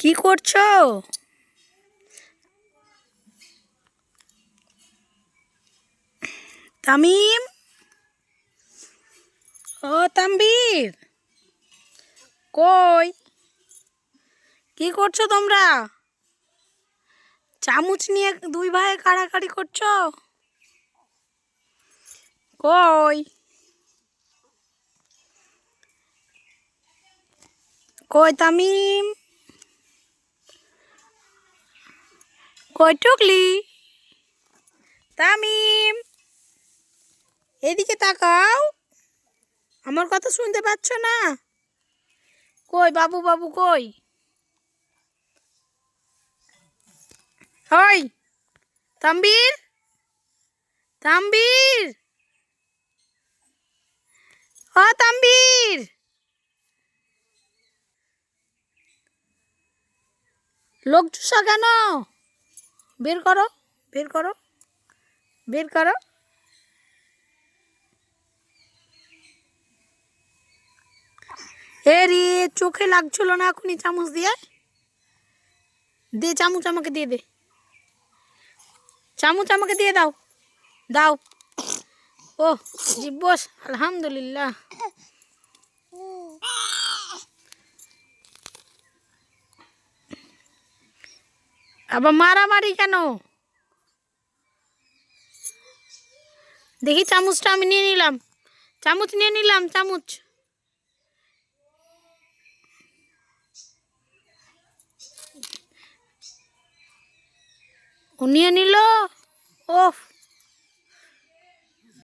কি করছো? তামিম, ও তাম্বির, কই? কি করছো তোমরা? চামচ নিয়ে দুই ভাই কাড়াকাড়ি করছো? কই? কই তামিম? কই টুকলি? তামিম, এদিকে তাকাও। আমার কথা শুনতে পাচ্ছ না? কই বাবু, বাবু কই? ওই তাম্বির, তাম্বির, ও তাম্বির, লোক চুষা কেন? বের করো, বের করো, বের করো। এরে, চোখে লাগছিল না এখনই চামচ দিয়ে? দে চামচ, আমাকে দিয়ে দে। চামচ আমাকে দিয়ে দাও, দাও। ও জিব্বস, আলহামদুলিল্লাহ। আবার মারামারি কেন? দেখি চামচটা আমি নিয়ে নিলাম, চামচ নিয়ে নিলাম, চামচ। ও নিয়ে নিল। ওফ,